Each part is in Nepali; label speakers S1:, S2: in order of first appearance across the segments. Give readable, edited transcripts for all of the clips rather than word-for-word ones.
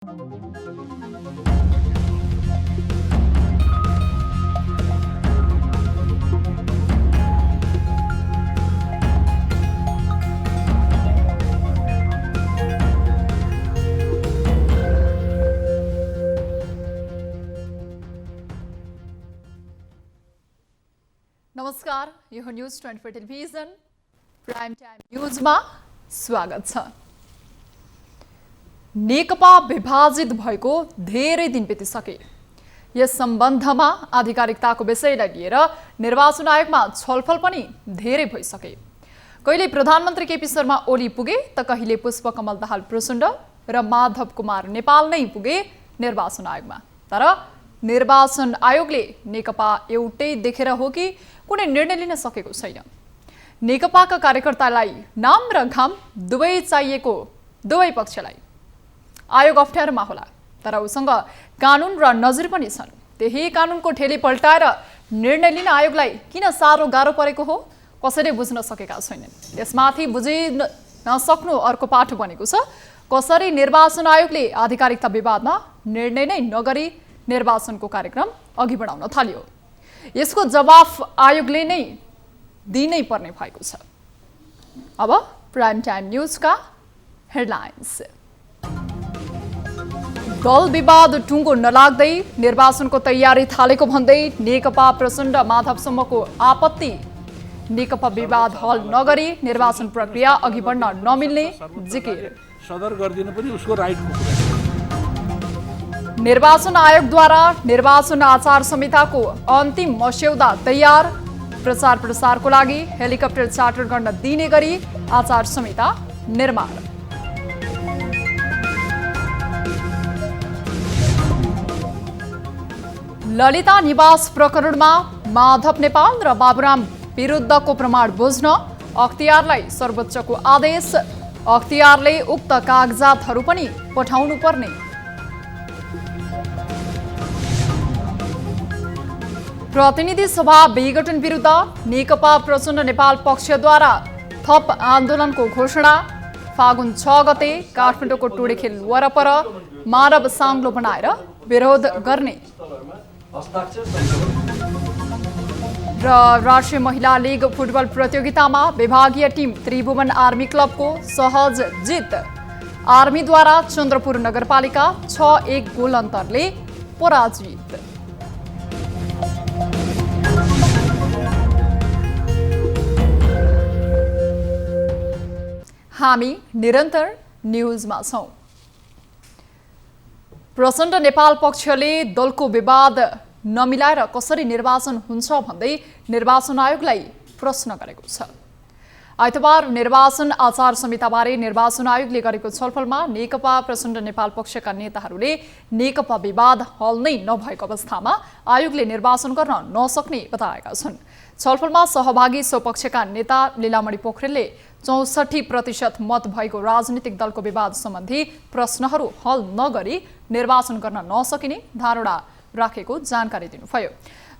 S1: नमस्कार, यो न्यूज 24 टेलिभिजन प्राइम टाइम न्यूजमा स्वागत छ। नेकपा विभाजित भएको धेरै दिन बितिसके। यस सम्बन्धमा आधिकारिकताको विषयलाई लिएर निर्वाचन आयोगमा छलफल पनि धेरै भइसके। कहिले प्रधानमन्त्री केपी शर्मा ओली पुगे त कहिले पुष्पकमल दाहाल प्रचण्ड र माधव कुमार नेपाल नै पुगे निर्वाचन आयोगमा। तर निर्वाचन आयोगले नेकपा एउटै देखेर हो कि कुनै निर्णय लिन सकेको छैन। नेकपाका कार्यकर्तालाई नाम र घाम दुवै चाहिएको दुवै पक्षलाई। आयोग अप्ठ्यारोमा होला, तर उसँग कानुन र नजिर पनि छन्। त्यही कानुनको ठेली पल्टाएर निर्णय लिन आयोगलाई किन साह्रो गाह्रो परेको हो, कसैले बुझ्न सकेका छैनन्। त्यसमाथि बुझिन नसक्नु अर्को पाठो बनेको छ। कसरी निर्वाचन आयोगले आधिकारिकता विवादमा निर्णय नै नगरी निर्वाचनको कार्यक्रम अघि बढाउन थाल्यो, यसको जवाफ आयोगले नै दिनै पर्ने भएको छ। अब प्राइम टाइम न्यूजका हेडलाइन्स। दल विवाद टुङ्गो नलाग्दै निर्वाचनको तयारी थालेको भन्दै नेकपा प्रचण्ड माधवसम्मको आपत्ति। नेकपा विवाद हल नगरी निर्वाचन प्रक्रिया अघि बढ्न नमिल्ने जिकिर।
S2: सदर गरिदिनु पनि उसको राइटको कुरा।
S1: निर्वाचन आयोगद्वारा निर्वाचन आचार संहिताको अन्तिम मस्यौदा तयार। प्रचार प्रसारको लागि हेलिकप्टर चार्टर गर्न दिने गरी आचार संहिता निर्माण। ललिता निवास प्रकरणमा माधव नेपाल र बाबुराम विरुद्धको प्रमाण बुझ्न अख्तियारलाई सर्वोच्चको आदेश। अख्तियारले उक्त कागजातहरू पनि पठाउनु पर्ने। प्रतिनिधि सभा विघटन विरुद्ध नेकपा प्रचण्ड नेपाल पक्षद्वारा थप आन्दोलनको घोषणा। फागुन 6 गते काठमाडौँको टोडेखेल वरपर मानव साङ्लो बनाएर विरोध गर्ने। र राष्ट्रिय महिला लीग फुटबल प्रतियोगितामा विभागीय टिम त्रिभुवन आर्मी क्लबको सहज जित। आर्मीद्वारा चन्द्रपुर नगरपालिका 6-1 गोल अन्तरले पराजित। हामी निरन्तर न्यूजमा छौं। प्रचण्ड नेपाल पक्षले दलको विवाद नमिलाएर कसरी निर्वाचन हुन्छ भन्दै निर्वाचन आयोगलाई प्रश्न गरेको छ। आइतबार निर्वाचन आचार संहिताबारे निर्वाचन आयोगले गरेको छलफलमा नेकपा प्रचण्ड नेपाल पक्षका नेताहरूले नेकपा विवाद हल नै नभएको अवस्थामा आयोगले निर्वाचन गर्न नसक्ने बताएका छन्। छलफलमा सहभागी स्वपक्षका नेता लीलामणि पोखरेलले 64% मत भएको राजनीतिक दलको विवाद सम्बन्धी प्रश्नहरू हल नगरी निर्वाचन गर्न नसकिने धारणा राखेको जानकारी दिनुभयो।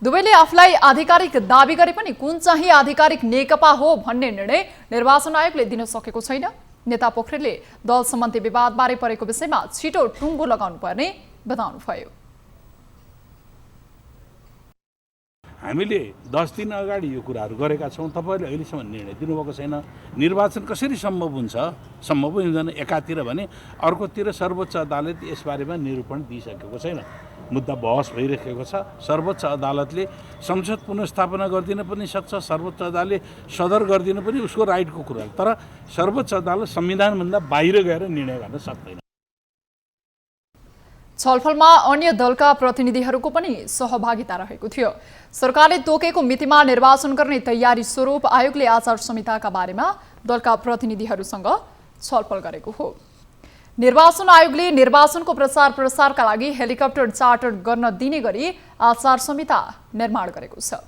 S1: दुवैले आफूलाई आधिकारिक दाबी गरे पनि कुन चाहिँ आधिकारिक नेकपा हो भन्ने निर्णय निर्वाचन आयोगले दिन सकेको छैन। नेता पोखरेलले दल सम्बन्धी विवादबारे परेको विषयमा छिटो टुङ्गो लगाउनु पर्ने बताउनुभयो।
S2: हामीले 10 दिन अगाडि यो कुराहरू गरेका छौँ। तपाईँले अहिलेसम्म निर्णय दिनुभएको छैन। निर्वाचन कसरी सम्भव हुन्छ? सम्भव हुँदैन एकातिर भने, अर्कोतिर सर्वोच्च अदालत यसबारेमा निरूपण दिइसकेको छैन। मुद्दा बहस भइरहेको छ। सर्वोच्च अदालतले संसद पुनर्स्थापना गरिदिन पनि सक्छ, सर्वोच्च अदालतले सदर गरिदिन पनि उसको राइटको कुरा। तर सर्वोच्च अदालत संविधानभन्दा बाहिर गएर निर्णय गर्न सक्दैन।
S1: छलफलमा अन्य दलका प्रतिनिधिहरूको पनि सहभागिता रहेको थियो। सरकारले तोकेको मितिमा निर्वाचन गर्ने तयारी स्वरूप आयोगले आचार संहिताका बारेमा दलका प्रतिनिधिहरूसँग छलफल गरेको हो। निर्वाचन आयोगले निर्वाचनको प्रचार प्रसारका लागि हेलिकप्टर चार्टर गर्न दिने गरी आचार संहिता निर्माण गरेको छ।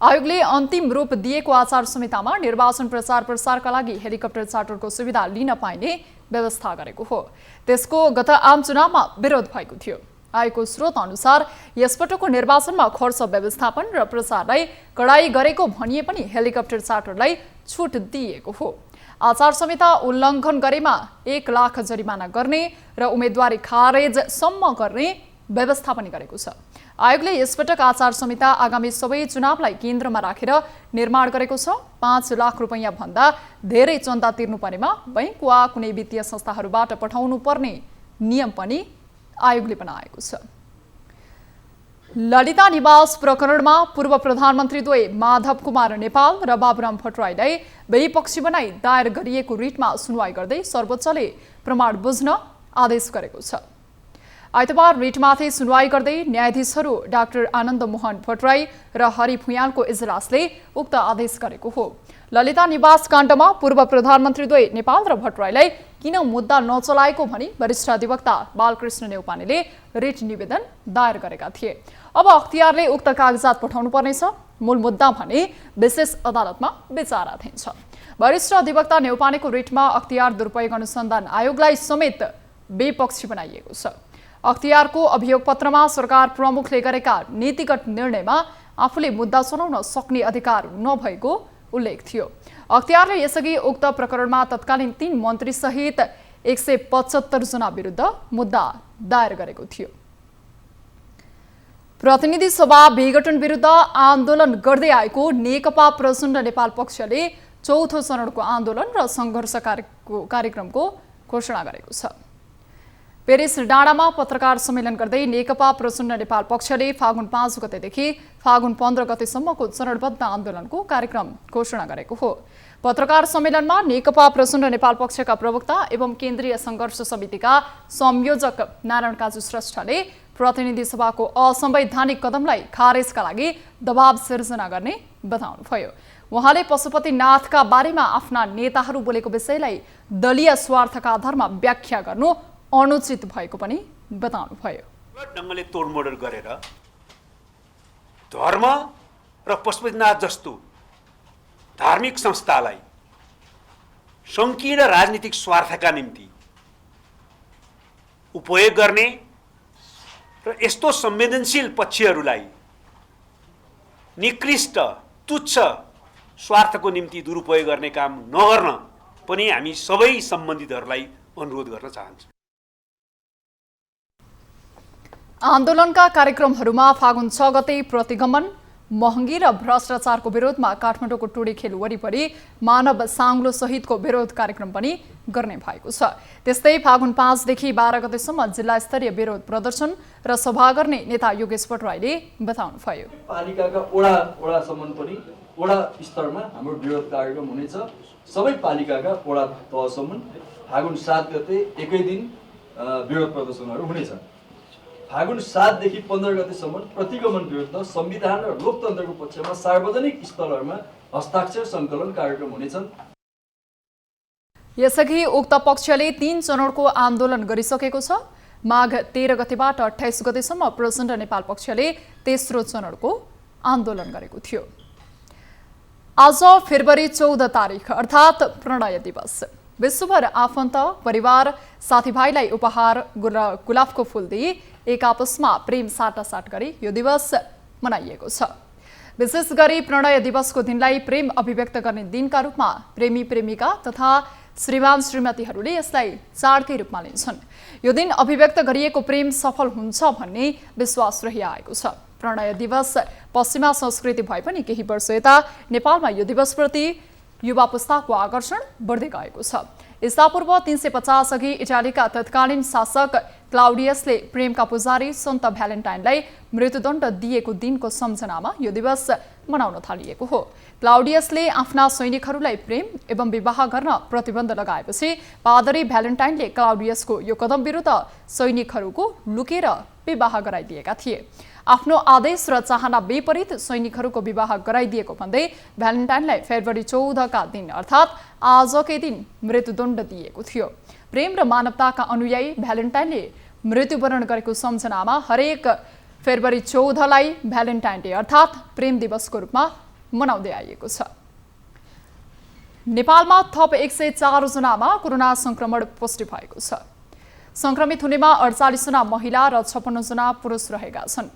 S1: आयोगले अन्तिम रूप दिएको आचार संहितामा निर्वाचन प्रचार प्रसारका लागि हेलिकप्टर चार्टरको सुविधा लिन पाइने व्यवस्था गरेको हो। त्यसको गत आम चुनावमा विरोध भएको थियो। आयोगको स्रोत अनुसार यसपटकको निर्वाचनमा खर्च व्यवस्थापन र प्रचारलाई कडाई गरेको भनिए पनि हेलिकप्टर चार्टरलाई छुट दिएको हो। आचार संहिता उल्लङ्घन गरेमा 1 लाख जरिमाना गर्ने र उम्मेदवारी खारेजसम्म गर्ने व्यवस्था पनि गरेको छ। आयोगले यसपटक आचार संहिता आगामी सबै चुनावलाई केन्द्रमा राखेर निर्माण गरेको छ। 5 लाख रुपैयाँ भन्दा धेरै चन्दा तिर्नुपर्नेमा बैंक वा कुनै वित्तीय संस्थाहरूबाट पठाउनु पर्ने नियम पनि आयोगले बनाएको छ। ललिता निवास प्रकरणमा पूर्व प्रधानमन्त्रीद्वय माधव कुमार नेपाल र बाबुराम भट्टराईलाई बेपक्षी बनाई दायर गरिएको रिटमा सुनवाई गर्दै सर्वोच्चले प्रमाण बुझ्न आदेश गरेको छ। आइतबार रिटमाथि सुनवाई गर्दै न्यायाधीशहरू डाक्टर आनन्द मोहन भट्टराई र हरि भुयालको इजलासले उक्त आदेश गरेको हो। ललिता निवास काण्डमा पूर्व प्रधानमन्त्रीद्वय नेपाल र भट्टराईलाई किन मुद्दा नचलाएको भनी वरिष्ठ अधिवक्ता बालकृष्ण नेउपानेले रिट निवेदन दायर गरेका थिए। अब अख्तियारले उक्त कागजात पठाउनु पर्नेछ। मूल मुद्दा भने विशेष अदालतमा विचाराधीन छ। वरिष्ठ अधिवक्ता नेउपानेको रिटमा अख्तियार दुरुपयोग अनुसन्धान आयोगलाई समेत बेपक्षी बनाइएको छ। अख्तियारको अभियोग पत्रमा सरकार प्रमुखले गरेका नीतिगत निर्णयमा आफूले मुद्दा चलाउन सक्ने अधिकार नभएको उल्लेख थियो। अख्तियारले यसअघि उक्त प्रकरणमा तत्कालीन 3 मन्त्री सहित 175 जना विरुद्ध मुद्दा दायर गरेको थियो। प्रतिनिधि सभा विघटन विरुद्ध आन्दोलन गर्दै आएको नेकपा प्रचण्ड नेपाल पक्षले चौथो चरणको आन्दोलन र सङ्घर्ष कार्यक्रमको घोषणा गरेको छ। पेरिस डाँडामा पत्रकार सम्मेलन गर्दै नेकपा प्रचण्ड नेपाल पक्षले फागुन 5 गतेदेखि फागुन 15 गतेसम्मको चरणबद्ध आन्दोलनको कार्यक्रम घोषणा गरेको हो। पत्रकार सम्मेलनमा नेकपा प्रचण्ड नेपाल पक्षका प्रवक्ता एवं केन्द्रीय सङ्घर्ष समितिका संयोजक नारायण काजु श्रेष्ठले प्रतिनिधि सभाको असंवैधानिक कदमलाई खारेजका लागि दबाव सिर्जना गर्ने बताउनुभयो। उहाँले पशुपतिनाथका बारेमा आफ्ना नेताहरू बोलेको विषयलाई दलीय स्वार्थका आधारमा व्याख्या गर्नु अनुचित भएको पनि बताउनुभयो।
S3: ढङ्गले तोडमोड गरेर धर्म र पशुपतिनाथ जस्तो धार्मिक संस्थालाई संकीर्ण राजनीतिक स्वार्थका निम्ति उपयोग गर्ने र यस्तो संवेदनशील पक्षहरूलाई निकृष्ट तुच्छ स्वार्थको निम्ति दुरुपयोग गर्ने काम नगर्न पनि हामी सबै सम्बन्धितहरूलाई अनुरोध गर्न चाहन्छौँ।
S1: आन्दोलनका कार्यक्रमहरूमा फागुन 6 गते प्रतिगमन, महँगी र भ्रष्टाचारको विरोधमा काठमाडौँको टोडी खेल वरिपरि मानव साङ्लो सहितको विरोध कार्यक्रम पनि गर्ने भएको छ। त्यस्तै फागुन 5 देखि 12 गतेसम्म जिल्ला स्तरीय विरोध प्रदर्शन र सभा गर्ने नेता योगेश भट्टराईले बताउनुभयो।
S4: पालिकाका वडासम्म पनि वडा स्तरमा हाम्रो विरोध कार्यक्रम हुनेछ। सबै पालिकाका वडा तहसम्म फागुन 7 गते एकै दिन विरोध प्रदर्शनहरू हुनेछ। फागुन 7 देखि 15 गतेसम्म प्रतिगमन विरुद्ध संविधान र लोकतन्त्रको पक्षमा सार्वजनिक स्थलहरूमा हस्ताक्षर सङ्कलन कार्यक्रम हुनेछन्।
S1: यसअघि उक्त पक्षले 3 चरणको आन्दोलन गरिसकेको छ। माघ 13 गतेबाट 28 गतेसम्म प्रचण्ड नेपाल पक्षले तेस्रो चरणको आन्दोलन गरेको थियो। आज फेब्रुअरी 14 तारिक अर्थात् प्रणय दिवस। विश्वभर आफन्त, परिवार, साथीभाइलाई उपहार र गुलाबको फूल दिई एक आपसमा प्रेम साटासाट गरी यो दिवस मनाइएको छ। विशेष गरी प्रणय दिवसको दिनलाई प्रेम अभिव्यक्त गर्ने दिनका रूपमा प्रेमी प्रेमिका तथा श्रीमान श्रीमतीहरूले यसलाई चाडकै रूपमा लिन्छन्। यो दिन अभिव्यक्त गरिएको प्रेम सफल हुन्छ भन्ने विश्वास रहिआएको छ। प्रणय दिवस पश्चिमा संस्कृति भए पनि केही वर्ष यता नेपालमा यो दिवसप्रति युवा पुस्ताको आकर्षण बढ्दै गएको छ। ईसापूर्व 350 अघि इटालीका तत्कालीन शासक क्लाउडियसले प्रेमका पुजारी सन्त भ्यालेन्टाइनलाई मृत्युदण्ड दिएको दिनको सम्झनामा यो दिवस मनाउन थालिएको हो। क्लाउडियसले आफ्ना सैनिकहरूलाई प्रेम एवं विवाह गर्न प्रतिबन्ध लगाएपछि पादरी भ्यालेन्टाइनले क्लाउडियसको यो कदम विरुद्ध सैनिकहरूको लुकेर विवाह गराइदिएका थिए। आफ्नो आदेश र चाहना विपरीत सैनिकहरूको विवाह गराइदिएको भन्दै भ्यालेन्टाइनलाई फेब्रुअरी 14 का दिन अर्थात् आजकै दिन मृत्युदण्ड दिएको थियो। प्रेम र मानवताका अनुयायी भ्यालेन्टाइनले मृत्युवरण गरेको सम्झनामा हरेक फेब्रुअरी 14 लाई भ्यालेन्टाइन डे अर्थात् प्रेम दिवसको रूपमा मनाउँदै आइएको छ। नेपालमा थप 104 जनामा कोरोना संक्रमण पुष्टि भएको छ। संक्रमित हुनेमा 48 जना महिला र 56 जना पुरुष रहेका छन्।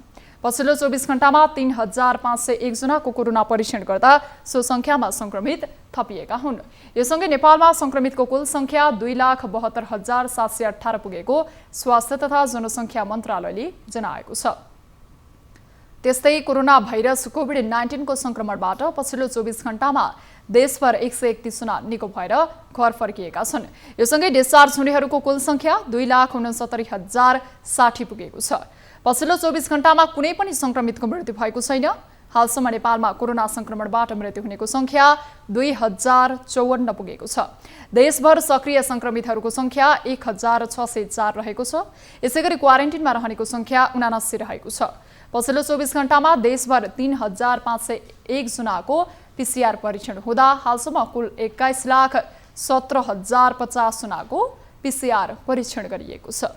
S1: पछिल्लो 24 घण्टामा 3501 जनाको कोरोना परीक्षण गर्दा सो संख्यामा संक्रमित थपिएका हुन्। यो सँगै नेपालमा संक्रमितको कुल संख्या 2,72,718 पुगेको स्वास्थ्य तथा जनसङ्ख्या मन्त्रालयले जनाएको छ। त्यस्तै कोरोना भाइरस कोभिड-19 को संक्रमणबाट पछिल्लो 24 घण्टामा देशभर 131 जना निको भएर घर फर्किएका छन्। यो सँगै डिस्चार्ज हुनेहरूको कुल संख्या 2,69,060 पुगेको छ। पछिल्लो 24 घण्टामा कुनै पनि संक्रमितको मृत्यु भएको छैन। हालसम्म नेपालमा कोरोना संक्रमणबाट मृत्यु हुनेको संख्या 2054 पुगेको छ। देशभर सक्रिय संक्रमितहरूको संख्या 1604 रहेको छ। यसैगरी क्वारेन्टिनमा रहनेको संख्या 79 रहेको छ। पछिल्लो 24 घण्टामा देशभर 3501 जनाको PCR परीक्षण हुँदा हालसम्म कुल 21,17,050 जनाको PCR परीक्षण गरिएको छ।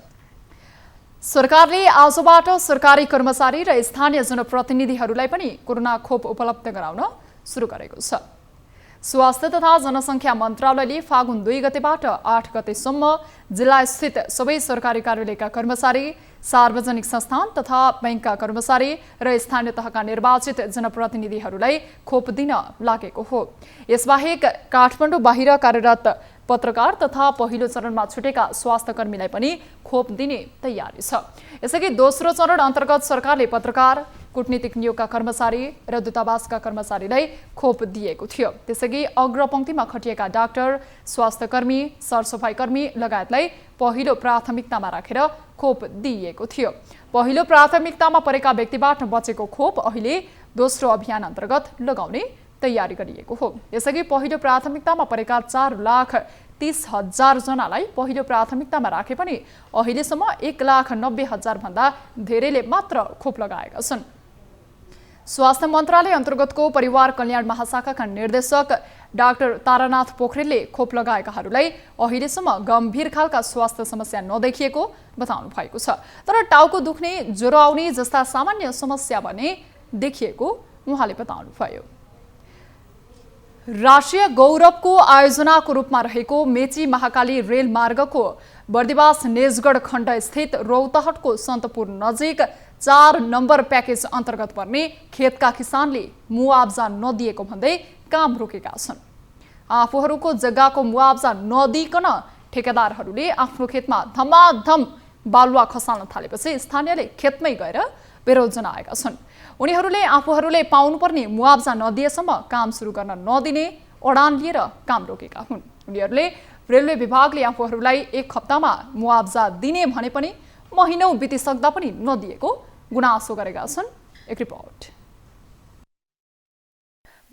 S1: सरकारले आजबाट सरकारी कर्मचारी र स्थानीय जनप्रतिनिधिहरूलाई पनि कोरोना खोप उपलब्ध गराउन सुरु गरेको छ। स्वास्थ्य तथा जनसङ्ख्या मन्त्रालयले फागुन 2 गतेबाट 8 गतेसम्म जिल्लास्थित सबै सरकारी कार्यालयका कर्मचारी, सार्वजनिक संस्थान तथा बैंकका कर्मचारी र स्थानीय तहका निर्वाचित जनप्रतिनिधिहरूलाई खोप दिन लागेको हो। यसबाहेक काठमाडौँ बाहिर कार्यरत पत्रकार तथा पहिलो चरणमा छुटेका स्वास्थ्यकर्मीलाई पनि खोप दिने तयारी छ। यसैगरी दोस्रो चरण अन्तर्गत सरकारले पत्रकार, कूटनीतिक नियोगका कर्मचारी र दूतावासका कर्मचारीलाई खोप दिएको थियो। त्यसैगरी अग्रपंक्तिमा खटिएका डाक्टर, स्वास्थ्यकर्मी, सरसफाइकर्मी लगायतलाई पहिलो प्राथमिकतामा राखेर खोप दिइएको थियो। पहिलो प्राथमिकतामा परेका व्यक्तिबाट बचेको खोप अहिले दोस्रो अभियान अन्तर्गत लगाउने तयारी गरिएको हो। यसैगरी पहिलो प्राथमिकतामा परेका 4,30,000 जनालाई पहिलो प्राथमिकतामा राखे पनि अहिलेसम्म 1,90,000 भन्दा धेरैले मात्र खोप लगाएका छन्। स्वास्थ्य मन्त्रालय अन्तर्गतको परिवार कल्याण महाशाखाका निर्देशक डाक्टर तारानाथ पोखरेलले खोप लगाएकाहरूलाई अहिलेसम्म गम्भीर खालका स्वास्थ्य समस्या नदेखिएको बताउनु भएको छ। तर टाउको दुख्ने, ज्वरो आउने जस्ता सामान्य समस्या भने देखिएको उहाँले बताउनुभयो। राष्ट्रिय गौरवको आयोजनाको रूपमा रहेको मेची महाकाली रेल मार्गको बर्दिवास निजगढ खण्ड स्थित रौतहटको सन्तपुर नजिक 4 नम्बर प्याकेज अन्तर्गत पर्ने खेतका किसानले मुआब्जा नदिएको भन्दै काम रोकेका छन्। आफूहरूको जग्गाको मुआब्जा नदिइकन ठेकेदारहरूले आफ्नो खेतमा धमाधम बालुवा खसाल्न थालेपछि स्थानीयले खेतमै गएर विरोध जनाएका छन्। उनीहरूले आफूहरूले पाउनुपर्ने मुआब्जा नदिएसम्म काम सुरु गर्न नदिने अडान लिएर काम रोकेका हुन्। उनीहरूले रेलवे विभागले आफूहरूलाई 1 हप्तामा मुआब्जा दिने भने पनि महिनौं बितिसक्दा पनि नदिएको गुनासो गरेका छन्। एक रिपोर्ट।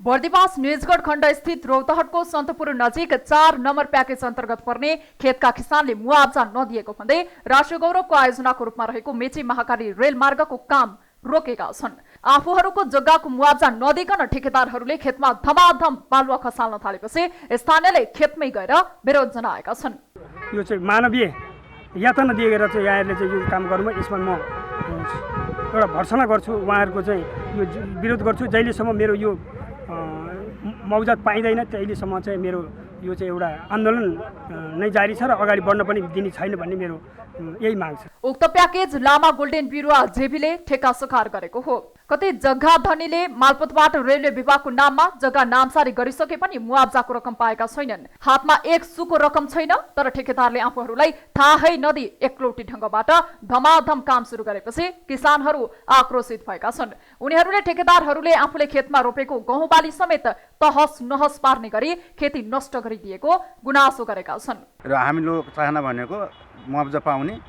S1: बर्दिवास निजगढ खण्ड स्थित रौतहटको सन्तपुर नजिक 4 नम्बर प्याकेज अन्तर्गत पर्ने खेतका किसानले मुआब्जा नदिएको भन्दै राष्ट्रिय गौरवको आयोजनाको रूपमा रहेको मेची महाकाली रेल मार्गको काम रोकेका छन्। आफूहरूको जग्गाको मुआब्जा नदिकन ठेकेदारहरूले खेतमा धमाधम बालुवा खसाल्न थालेपछि स्थानीयले खेतमै गएर विरोध जनाएका छन्।
S5: यो चाहिँ मानवीय यातना दिएर चाहिँ यहाँहरूले चाहिँ यो काम गर्नु, यसमा म एउटा भर्सना गर्छु। उहाँहरूको चाहिँ यो विरोध गर्छु। जहिलेसम्म मेरो यो मौजात पाइँदैन त्यहिलेसम्म चाहिँ मेरो यो चाहिँ एउटा आन्दोलन नै जारी छ र अगाडि बढ्न पनि दिने छैन भन्ने मेरो यही माग छ।
S1: उक्त प्याकेज लामा गोल्डेन बिरुवा जेबीले ठेका सुकार गरेको हो। कतै जग्गा धनीले मालपोतबाट रेलवे विभागको नाममा जग्गा नामसारी गरिसके पनि मुआब्जाको रकम पाएका छैनन्। हातमा 1 सुको रकम छैन, तर ठेकेदारले आफूहरूलाई थाहै नदिई एकलौटी ढङ्गबाट धमाधम काम सुरु गरेपछि किसानहरू आक्रोशित भएका छन्। उनीहरूले ठेकेदारहरूले आफूले खेतमा रोपेको गहुँ बाली समेत तहस नहस पार्ने गरी खेती नष्ट गरिदिएको गुनासो गरेका छन्।
S6: र हामीले चाहना भनेको मुआब्जा पाउने,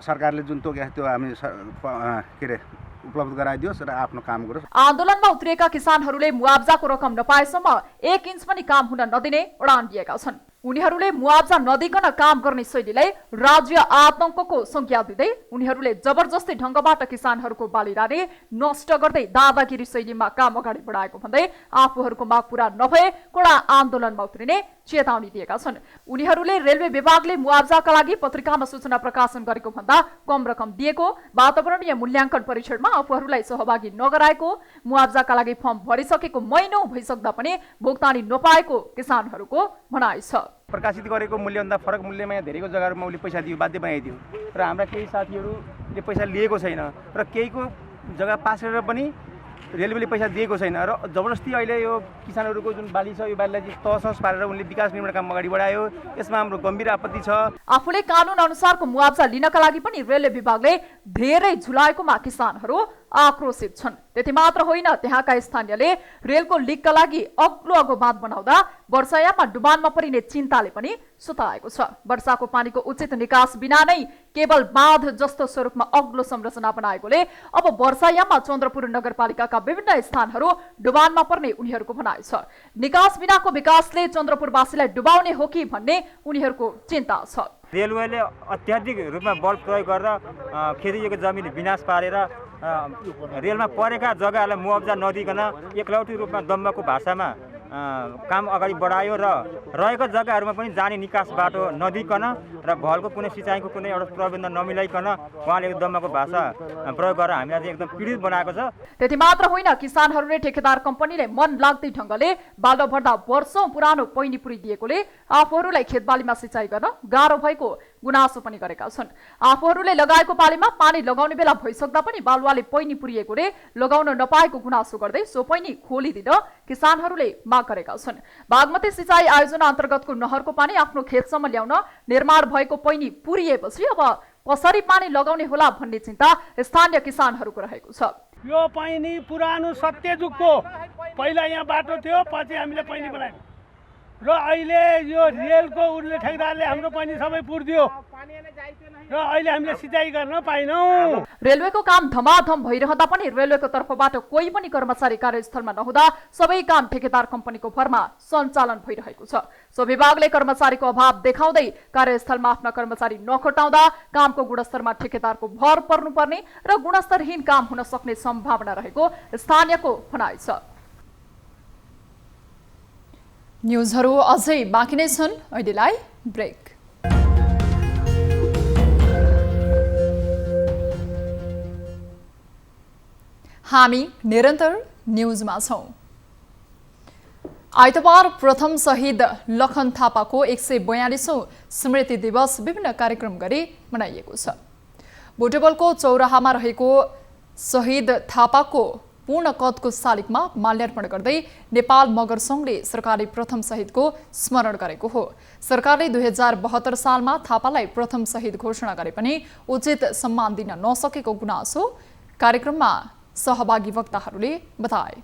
S6: सरकारले जुन तोकेको त्यो हामी के अरे उपलब्ध गराइदियोस् र आफ्नो काम गरोस्।
S1: आन्दोलनमा उत्रिएका किसानहरूले मुआब्जाको रकम नपाएसम्म 1 इन्च पनि काम हुन नदिने अडान लिएका छन्। उनीहरूले मुआब्जा नदिकन काम गर्ने शैलीलाई राज्य आतंकको संज्ञा दिँदै उनीहरूले जबरजस्ती ढङ्गबाट किसानहरूको बाली रानी नष्ट गर्दै दादागिरी शैलीमा काम अगाडि बढाएको भन्दै आफूहरूको माग पूरा नभए कडा आन्दोलनमा उत्रिने चेतावनी दिएका छन्। उनीहरूले रेलवे विभागले मुआब्जाका लागि पत्रिकामा सूचना प्रकाशन गरेको भन्दा कम रकम दिएको, वातावरणीय मूल्याङ्कन परीक्षणमा आफूहरूलाई सहभागी नगराएको, मुआब्जाका लागि फर्म भरिसकेको महिनौं भइसक्दा पनि भुक्तानी नपाएको किसानहरूको भनाइ छ।
S7: प्रकाशित गरेको मूल्यभन्दा फरक मूल्यमा धेरैको जग्गाहरूमा उसले पैसा दियो, बाध्य बनाइदियो र हाम्रा केही साथीहरूले पैसा लिएको छैन र केहीको जग्गा पास गरेर पनि रेलवेले पैसा दिएको छैन र जबरजस्ती अहिले यो किसानहरूको जुन बाली छ यो बालीलाई चाहिँ तहस पारेर उनले विकास निर्माण काम अगाडि बढायो। यसमा हाम्रो गम्भीर आपत्ति छ।
S1: आफूले कानुन अनुसारको मुआवजा लिनका लागि पनि रेलवे विभागले धेरै झुलाएकोमा किसानहरू आक्रोशित छन्। त्यति मात्र होइन, त्यहाँका स्थानीयले रेलको लिकका लागि अग्लो बाँध बनाउँदा वर्षायाममा डुबानमा परिने चिन्ताले पनि सुताएको छ। वर्षाको पानीको उचित निकास बिना नै केवल बाँध जस्तो स्वरूपमा अग्लो संरचना बनाएकोले अब वर्षायाममा चन्द्रपुर नगरपालिकाका विभिन्न स्थानहरू डुबानमा पर्ने उनीहरूको भनाइ छ। निकास बिनाको विकासले चन्द्रपुरवासीलाई डुबाउने हो कि भन्ने उनीहरूको चिन्ता छ।
S7: रेलवेले अत्याधिक रूपमा बल प्रयोग गरेर खेतीयोग्य जमिन विनाश पारेर रेलमा परेका जग्गाहरूलाई मुआवजा नदिकन एकलौटी रूपमा दम्बको भाषामा काम अगाडि बढायो र रहेका जग्गाहरूमा पनि जाने निकास बाटो नदिकन र भलको कुनै सिँचाइको कुनै एउटा प्रबन्ध नमिलाइकन उहाँले दम्बको भाषा प्रयोग गरेर हामीलाई चाहिँ एकदम पीडित बनाएको छ।
S1: त्यति मात्र होइन, किसानहरूले ठेकेदार कम्पनीले मन लाग्दै ढङ्गले बालो भर्दा वर्षौं पुरानो पैनी पुरिदिएकोले आफूहरूलाई खेतबालीमा सिँचाइ गर्न गाह्रो भएको गुनासो पनि गरेका छन्। आफूहरूले लगाएको बालीमा पानी लगाउने बेला भइसक्दा पनि बालुवाले पैनी पुरिएकोले लगाउन नपाएको गुनासो गर्दै सो पैनी खोलिदिन किसानहरूले माग गरेका छन्। बागमती सिँचाइ आयोजना अन्तर्गतको नहरको पानी आफ्नो खेतसम्म ल्याउन निर्माण भएको पैनी पुरिएपछि अब कसरी पानी लगाउने होला भन्ने चिन्ता स्थानीय किसानहरूको रहेको छ।
S5: यो पैनी पुरानो सत्यजुगको पहिला यहाँ बाटो थियो, पछि हामीले पैनी बनायौँ र अहिले यो रेलको उर्ले ठेकेदारले हाम्रो पैनी सबै पुर्दियो र अहिले हामीले सिँचाइ गर्न पाइनौँ।
S1: रेलवेको काम धमाधम भइरहँदा पनि रेलवेको तर्फबाट कोही पनि कर्मचारी कार्यस्थलमा नहुँदा सबै काम ठेकेदार कम्पनीको भरमा सञ्चालन भइरहेको छ। सो विभागले कर्मचारीको अभाव देखाउँदै कार्यस्थलमा आफ्ना कर्मचारी नखटाउँदा कामको गुणस्तरमा ठेकेदारको भर पर्नुपर्ने र गुणस्तरहीन काम हुन सक्ने सम्भावना रहेको स्थानीयको भनाइ छ। न्युजहरू अझै बाँकी नै छन्, अहिलेलाई ब्रेक। हामी निरन्तर न्युजमा छौं। आइतबार प्रथम शहीद लखन थापाको 142औं स्मृति दिवस विभिन्न कार्यक्रम गरी मनाइएको छ। बुटवलको चौराहामा रहेको शहीद थापाको पूर्ण कदको शालिगमा माल्यार्पण गर्दै नेपाल मगर संघले सरकारले प्रथम शहीदको स्मरण गरेको हो। सरकारले 2072 सालमा थापालाई प्रथम शहीद घोषणा गरे पनि उचित सम्मान दिन नसकेको गुनासो कार्यक्रममा सहभागी वक्ताहरूले बताए।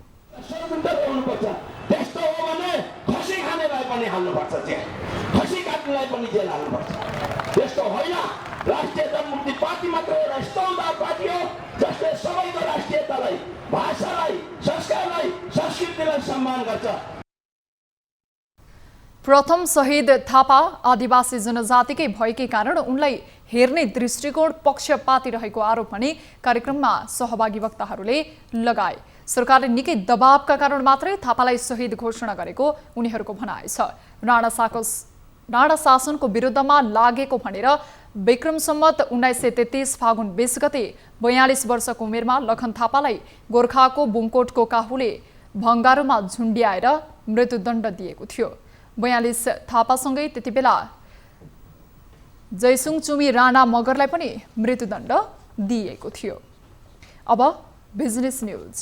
S8: राष्ट्रिय जनमुक्ति पार्टी मात्र एउटा स्तम्भदार पार्टी हो जसले सबैको राष्ट्रियतालाई, भाषालाई, संस्कारलाई, संस्कृतिलाई सम्मान गर्छ।
S1: प्रथम शहीद थापा आदिवासी जनजातिकै भएकै कारण उनलाई हेर्ने दृष्टिकोण पक्षपाती रहेको आरोप पनि कार्यक्रममा सहभागी वक्ताहरूले लगाए। सरकारले निकै दबावका कारण मात्रै थापालाई शहीद घोषणा गरेको उनीहरूको भनाइ छ। राणा शासनको विरुद्धमा लागेको भनेर विक्रम सम्वत 1933 फागुन 20 गते 42 वर्षको उमेरमा लखन थापालाई गोर्खाको बुङकोटको काहुले भङ्गारोमा झुन्ड्याएर मृत्युदण्ड दिएको थियो। 42 थापासँगै त्यति बेला जयसुङ चुमी राणा मगरलाई पनि मृत्युदण्ड दिएको थियो। अब बिजनेस न्युज।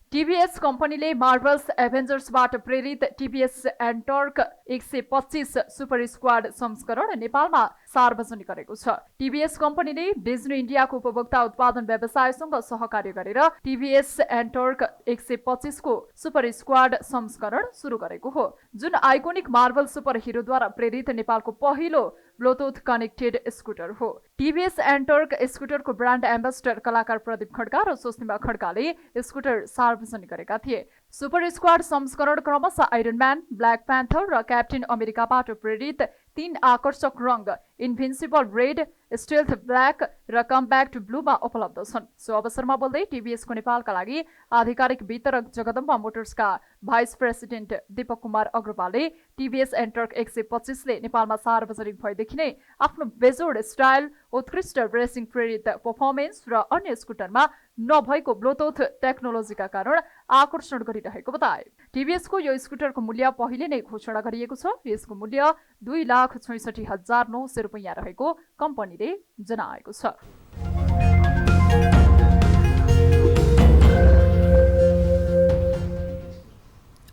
S1: टीवीएस कम्पनीले मार्भल्स एभेन्जर्सबाट प्रेरित टीवीएस एन्टर्क 125 सुपर स्क्वाड संस्करण नेपालमा सार्वजनिक गरेको छ। टीवीएस कम्पनीले डिज्नी इन्डियाको उपभोक्ता उत्पादन व्यवसायसँग सहकार्य गरेर टीवीएस एन्टर्क 125 को सुपर स्क्वाड संस्करण सुरु गरेको हो, जुन आइकोनिक मार्भल सुपर हिरोद्वारा प्रेरित नेपालको पहिलो ब्लुटुथ कनेक्टेड स्कुटर हो। टीवीएस एन्टर्क स्कुटरको ब्रान्ड एम्बेसडर कलाकार प्रदीप खड्का र स्वस्तिमा खड्काले स्कुटर सार्वजनिक गरेका थिए। सुपर स्क्वाड संस्करण क्रमशः आइरन म्यान, ब्ल्याक प्यान्थर र क्याप्टेन अमेरिकाबाट प्रेरित 3 आकर्षक रंग इन्भिन्सिबल रेड, स्टेल्थ ब्ल्याक र कम ब्याक टु ब्लूमा उपलब्ध छन्। सो अवसरमा बोल्दै टीवीएसको नेपालका लागि आधिकारिक वितरक जगदम्बा मोटर्सका भाइस प्रेसिडेन्ट दीपक कुमार अग्रवालले टीवीएस एन्टर्क 125 ले नेपालमा सार्वजनिक भएदेखि नै आफ्नो बेजोड स्टाइल, उत्कृष्ट रेसिङ प्रेरित परफर्मेन्स र अन्य स्कुटरमा नभएको ब्लुटुथ टेक्नोलोजीका कारण आकर्षण गरिरहेको बताए। टिभीएसको यो स्कुटरको मूल्य पहिले नै घोषणा गरिएको छ। यसको मूल्य 2,66,900 रुपैयाँ रहेको कम्पनीले जनाएको छ।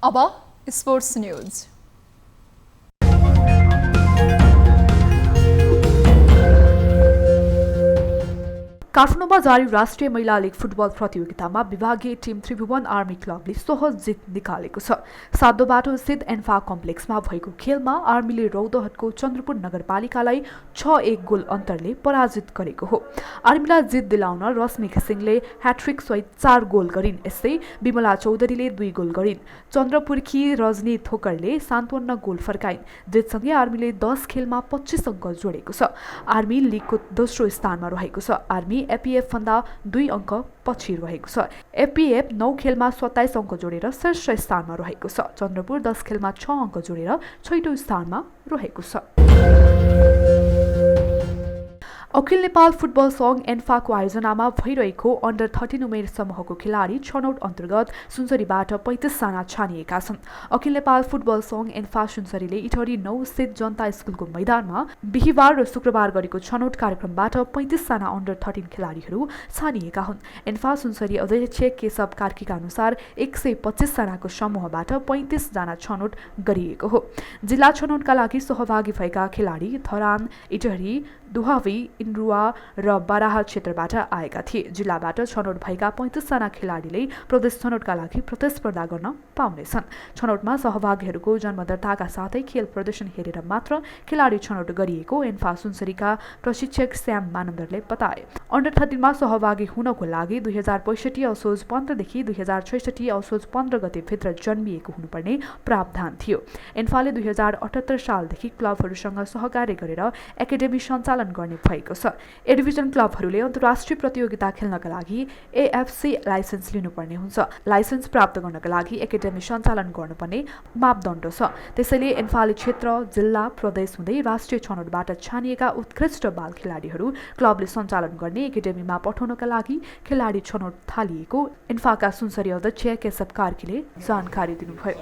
S1: अब स्पोर्ट्स न्यूज। काठमाडौँमा जारी राष्ट्रिय महिला लीग फुटबल प्रतियोगितामा विभागीय टिम त्रिभुवन आर्मी क्लबले सहज जित निकालेको छ। सातो बाटो स्थित एन्फा कम्प्लेक्समा भएको खेलमा आर्मीले रौतहटको चन्द्रपुर नगरपालिकालाई 6-1 गोल अन्तरले पराजित गरेको हो। आर्मीलाई जित दिलाउन रश्मि घिसिङले ह्याट्रिक सहित 4 गोल गरिन्। यस्तै विमला चौधरीले 2 गोल गरिन्। चन्द्रपुरकी रजनी थोकरले 57 गोल फर्काइन्। जितसँगै आर्मीले 10 खेलमा 25 अङ्क जोडेको छ। आर्मी लीगको दोस्रो स्थानमा रहेको छ। आर्मी एपीएफ भन्दा 2 अङ्क पछि रहेको छ। एपीएफ 9 खेलमा 27 अङ्क जोडेर शीर्ष स्थानमा रहेको छ। चन्द्रपुर 10 खेलमा 6 अङ्क जोडेर छैटौँ स्थानमा रहेको छ। अखिल नेपाल फुटबल सङ्घ एन्फाको आयोजनामा भइरहेको अन्डर 13 उमेर समूहको खेलाडी छनौट अन्तर्गत सुनसरीबाट 35 जना छानिएका छन्। अखिल नेपाल फुटबल सङ्घ एन्फा सुनसरीले इटहरी 9 स्थित जनता स्कुलको मैदानमा बिहिबार र शुक्रबार गरेको छनौट कार्यक्रमबाट 35 जना अन्डर 13 खेलाडीहरू छानिएका हुन्। एन्फा सुनसरी अध्यक्ष केशव कार्कीका अनुसार 125 जनाको समूहबाट 35 जना छनौट गरिएको हो। जिल्ला छनौटका लागि सहभागी भएका खेलाडी धरान, इटहरी, दुहावी, इन्द्रुवा र बाराहा क्षेत्रबाट आएका थिए। जिल्लाबाट छनौट भएका 35 जना खेलाडीले प्रदेश छनौटका लागि प्रतिस्पर्धा गर्न पाउनेछन्। छनौटमा सहभागीहरूको जन्मदर्ताका साथै खेल प्रदर्शन हेरेर मात्र खेलाडी छनौट गरिएको एन्फा सुनसरीका प्रशिक्षक श्याम मानन्दरले बताए। अन्डर 13 मा सहभागी हुनको लागि 2065 असोज 15 देखि 2066 असोज 15 गते भित्र जन्मिएको हुनुपर्ने प्रावधान थियो। एन्फाले 2078 सालदेखि क्लबहरूसँग सहकार्य गरेर एकाडेमी सञ्चालन गर्ने भएको छ। ए डिभिजन क्लबहरूले अन्तर्राष्ट्रिय प्रतियोगिता खेल्नका लागि एएफसी लाइसेन्स लिनुपर्ने हुन्छ। लाइसेन्स प्राप्त गर्नका लागि एकाडेमी सञ्चालन गर्नुपर्ने मापदण्ड छ। त्यसैले एन्फाले क्षेत्र, जिल्ला, प्रदेश हुँदै राष्ट्रिय छनौटबाट छानिएका उत्कृष्ट बाल खेलाडीहरू क्लबले सञ्चालन गर्ने एकाडेमीमा पठाउनका लागि खेलाडी छनौट थालिएको एन्फाका सुनसरी अध्यक्ष केशव कार्कीले जानकारी दिनुभयो।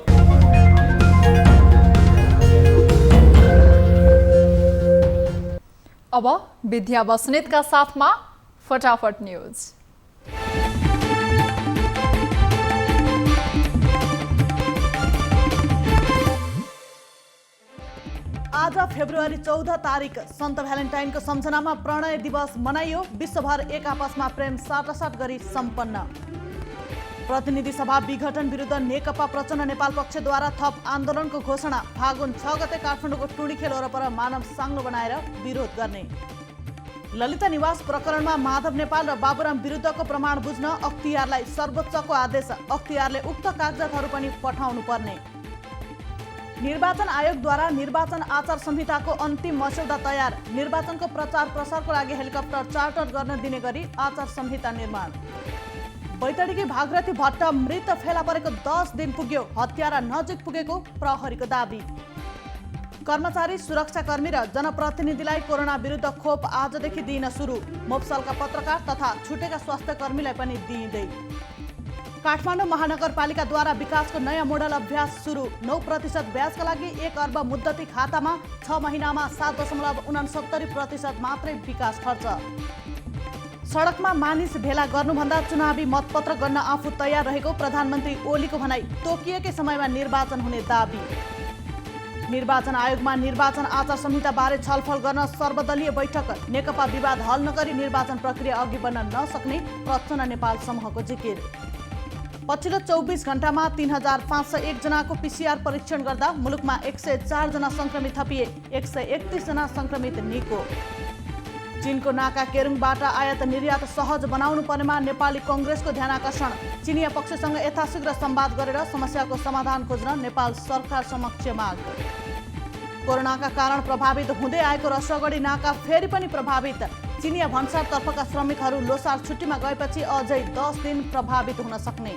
S1: अब विद्या बस्नेतका साथमा फटाफट न्यूज।
S9: आज फेब्रुअरी 14 तारिक सन्त भ्यालेन्टाइनको सम्झनामा प्रणय दिवस मनाइयो। विश्वभर एक आपसमा प्रेम साटासाट गरी सम्पन्न। प्रतिनिधि सभा विघटन विरुद्ध नेकपा प्रचण्ड नेपाल पक्षद्वारा थप आन्दोलनको घोषणा। फागुन 6 गते काठमाडौँको टुँडीखेल वरपर मानव साङ्लो बनाएर विरोध गर्ने। ललिता निवास प्रकरणमा माधव नेपाल र बाबुराम विरुद्धको प्रमाण बुझ्न अख्तियारलाई सर्वोच्चको आदेश। अख्तियारले उक्त कागजातहरू पनि पठाउनु पर्ने। निर्वाचन आयोगद्वारा निर्वाचन आचार संहिताको अन्तिम मस्यौदा तयार। निर्वाचनको प्रचार प्रसारको लागि हेलिकप्टर चार्टर गर्न दिने गरी आचार संहिता निर्माण। बैतडीकी भागरथी भट्ट मृत फेला परेको 10 दिन पुग्यो। हत्यारा नजिक पुगेको प्रहरीको दाबी। कर्मचारी, सुरक्षाकर्मी र जनप्रतिनिधिलाई कोरोना विरुद्ध खोप आजदेखि दिन सुरु। मोफसलका पत्रकार तथा छुटेका स्वास्थ्य कर्मीलाई पनि दिइँदै। काठमाडौँ महानगरपालिकाद्वारा विकासको नयाँ मोडल अभ्यास सुरु। 9% ब्याजका लागि 1 अर्ब मुद्दती खातामा। 6 महिनामा 7.69% मात्रै विकास खर्च। सडकमा मानिस भेला गर्नुभन्दा चुनावी मतपत्र गर्न आफू तयार रहेको प्रधानमन्त्री ओलीको भनाई। तोकिएकै समयमा निर्वाचन हुने दाबी। निर्वाचन आयोगमा निर्वाचन आचार संहिता बारे छलफल गर्न सर्वदलीय बैठक। नेकपा विवाद हल नगरी निर्वाचन प्रक्रिया अघि बढ्न नसक्ने प्रचण्ड नेपाल समूहको जिकिर। पछिल्लो 24 घण्टामा 3501 जनाको पीसीआर परीक्षण गर्दा मुलुकमा 104 जना संक्रमित थपिए। 131 जना संक्रमित निको। चीनको नाका केरुङबाट आयात निर्यात सहज बनाउनु पर्नेमा नेपाली कांग्रेसको ध्यानाकर्षण। चीनिया पक्षसँग यथाशीघ्र संवाद गरेर समस्याको समाधान खोज्न नेपाल सरकार समक्ष माग। कोरोनाका कारण प्रभावित हुँदै आएको रसुवागढी नाका फेरि पनि प्रभावित। चीनिया भन्सारतर्फका श्रमिकहरू लोसार छुट्टीमा गएपछि अझै 10 दिन प्रभावित हुन सक्ने।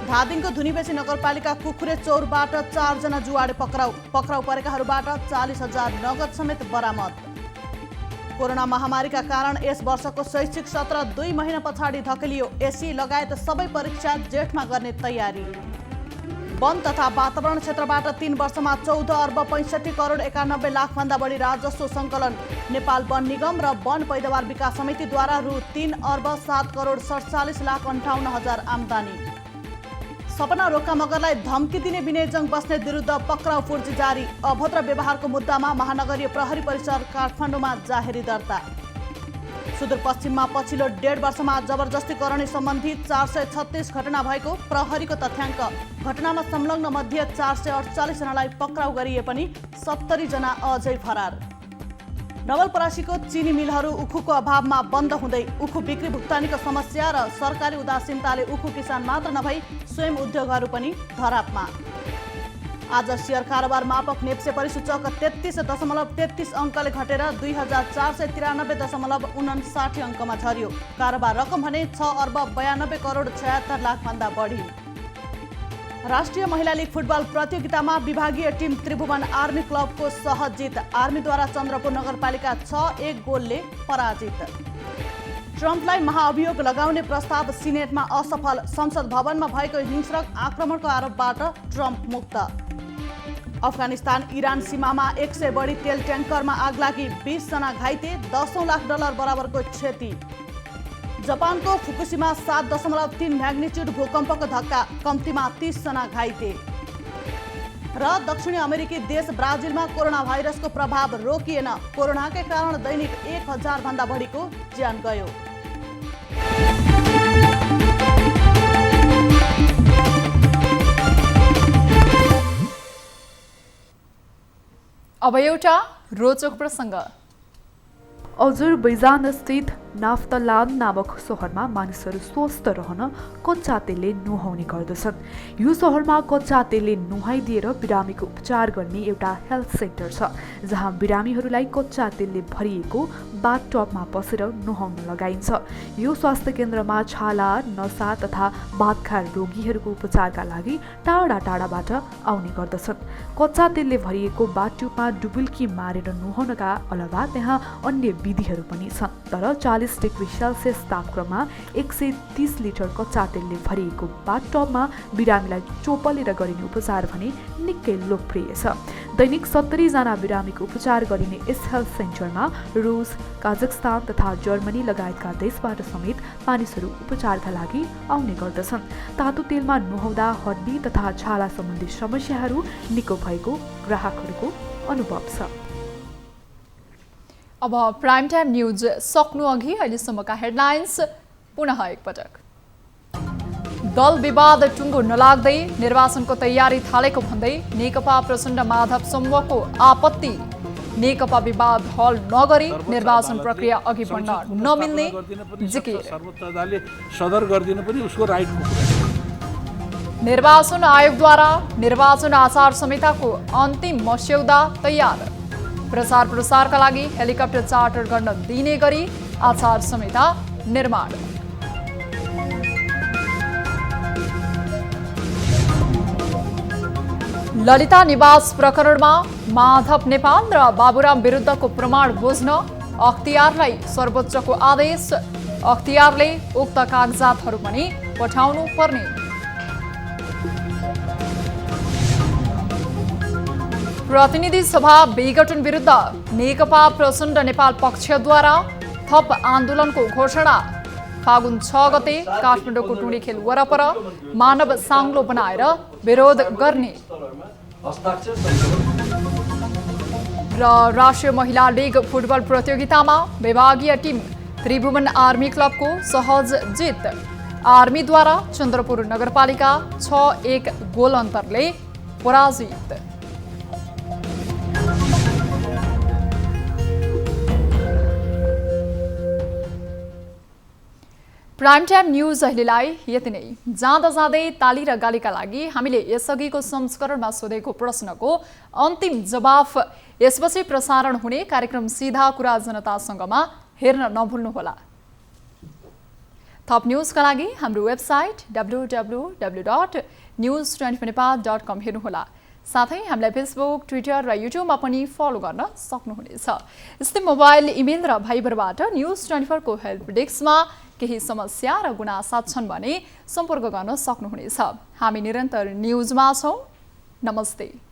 S9: धादिङको धुनीबेसी नगरपालिका कुखुरे चौरबाट 4 जना जुवाडे पक्राउ परेकाहरूबाट 40,000 नगद समेत बरामद। कोरोना महामारीका कारण यस वर्षको शैक्षिक सत्र 2 महिना पछाडि धकेलियो। एससी लगायत सबै परीक्षा जेठमा गर्ने तयारी। वन तथा वातावरण क्षेत्रबाट 3 वर्षमा 14 अर्ब 65 करोड 91 लाखभन्दा बढी राजस्व सङ्कलन। नेपाल वन निगम र वन पैदावार विकास समितिद्वारा रु 3 अर्ब 7 करोड 47 लाख 58 हजार आम्दानी। सपना रोका मगरलाई धम्की दिने विनयजङ बस्नेत विरुद्ध पक्राउ फुर्जी जारी। अभद्र व्यवहारको मुद्दामा महानगरीय प्रहरी परिसर काठमाडौँमा जाहेरी दर्ता। सुदूरपश्चिममा पछिल्लो 1.5 वर्षमा जबरजस्ती करणी सम्बन्धी 436 घटना भएको प्रहरीको तथ्याङ्क। घटनामा संलग्न मध्ये 448 जनालाई पक्राउ गरिए पनि 70 जना अझै फरार। नवलपरासीको चिनी मिलहरू उखुको अभावमा बन्द हुँदै। उखु बिक्री भुक्तानीको समस्या र सरकारी उदासीनताले उखु किसान मात्र नभई स्वयं उद्योगहरू पनि धरापमा। आज शेयर कारोबार मापक नेप्से परिसूचक 33.33 अङ्कले घटेर 2493.59 अङ्कमा झर्यो। कारोबार रकम भने 6 अर्ब 92 करोड 76 लाखभन्दा बढी। राष्ट्रिय महिला लिग फुटबल प्रतियोगितामा विभागीय टिम त्रिभुवन आर्मी क्लबको सहज जित। आर्मीद्वारा चन्द्रपुर नगरपालिका 6-1 गोलले पराजित। ट्रम्पलाई महाअभियोग लगाउने प्रस्ताव सिनेटमा असफल। संसद भवनमा भएको हिंस्रक आक्रमणको आरोपबाट ट्रम्प मुक्त। अफगानिस्तान इरान सीमामा 100 बढी तेल ट्याङ्करमा आग लागि। 20 जना घाइते, $10 लाख बराबरको क्षति। जापानको फुकुशिमा 7.3 म्याग्निट्युड भूकम्पको धक्का, कम्तीमा 30 जना घाइते। र दक्षिणी अमेरिकी देश ब्राजिलमा कोरोना भाइरसको प्रभाव रोकिएन। कोरोनाकै कारण दैनिक 1000 भन्दा बढीको ज्यान गयो।
S1: अब एउटा रोचक प्रसङ्ग।
S10: अजरबैजान स्थित नाफ्तालान नामक सहरमा मानिसहरू स्वस्थ रहन कच्चा तेलले नुहाउने गर्दछन्। यो सहरमा कच्चा तेलले नुहाइदिएर बिरामीको उपचार गर्ने एउटा हेल्थ सेन्टर छ, जहाँ बिरामीहरूलाई कच्चा तेलले भरिएको बाथटबमा पसेर नुहाउन लगाइन्छ। यो स्वास्थ्य केन्द्रमा छाला, नसा तथा बातखार रोगीहरूको उपचारका लागि टाढा टाढाबाट आउने गर्दछन्। कच्चा तेलले भरिएको बाथट्युबमा डुबुल्की मारेर नुहाउनका अलावा त्यहाँ अन्य विधिहरू पनि छन्। तर 40 डिग्री सेल्सियस तापक्रममा 130 लिटर कच्चा तेलले भरिएको बाथटबमा बिरामीलाई चोपलेर गरिने उपचार भने निकै लोकप्रिय छ। दैनिक 70 जना बिरामीको उपचार गरिने यस हेल्थ सेन्टरमा रुस, काजाखस्तान तथा जर्मनी लगायतका देशबाट समेत मानिसहरू उपचारका लागि आउने गर्दछन्। तातो तेलमा नुहाउँदा हड्डी तथा छाला सम्बन्धी समस्याहरू निको भएको ग्राहकहरूको अनुभव छ।
S1: अब प्राइम टाइम न्यूज सक्नु अघि अहिलेसम्मका हेडलाइन्स पुनः एकपटक। दल विवाद टुङ्गो नलाग्दै निर्वाचनको तयारी थालेको भन्दै नेकपा प्रचण्ड माधव समूहको आपत्ति। नेकपा विवाद हल नगरी निर्वाचन प्रक्रिया अघि बढ्न नमिल्ने जिकिर।
S2: सर्वोच्च अदालतले सदर गरिदिनु पनि उसको राइटको कुरा।
S1: निर्वाचन आयोगद्वारा निर्वाचन आचार संहिताको अन्तिम मस्यौदा तयार। प्रचार प्रसारका लागि हेलिकप्टर चार्टर गर्न दिने गरी आचार संहिता निर्माण। ललिता निवास प्रकरणमा माधव नेपाल र बाबुराम विरुद्धको प्रमाण बुझ्न अख्तियारलाई सर्वोच्चको आदेश। अख्तियारले उक्त कागजातहरू पनि पठाउनु पर्ने। प्रतिनिधि सभा विघटन विरुद्ध नेकपा प्रचण्ड नेपाल पक्षद्वारा थप आन्दोलनको घोषणा। फागुन 6 गते काठमाडौँको टुँडीखेल वरपर मानव साङ्लो बनाएर विरोध गर्ने। र राष्ट्रिय महिला लिग फुटबल प्रतियोगितामा विभागीय टिम त्रिभुवन आर्मी क्लबको सहज जित। आर्मीद्वारा चन्द्रपुर नगरपालिका 6-1 गोल अन्तरले पराजित। प्राइम टाइम न्यूज अहिलेलाई यति नै। जाँदा जाँदै ताली र गालीका लागि हामीले यसअघिको संस्करणमा सोधेको प्रश्नको अन्तिम जवाफ यसपछि प्रसारण हुने कार्यक्रम सीधा कुरा जनतासँगमा हेर्न नभुल्नुहोला। थप न्यूजका लागि हाम्रो वेबसाइट www.news24nepal.com हेर्नुहोला। साथै हामीलाई फेसबुक, ट्विटर र युट्युबमा पनि फलो गर्न सक्नुहुनेछ। यस्तै मोबाइल, इमेल र भाइबरबाट न्यूज 24 को हेल्प डेस्कमा केही समस्या र गुनासा छन् भने सम्पर्क गर्न सक्नुहुनेछ। हामी निरन्तर न्युजमा छौँ। नमस्ते।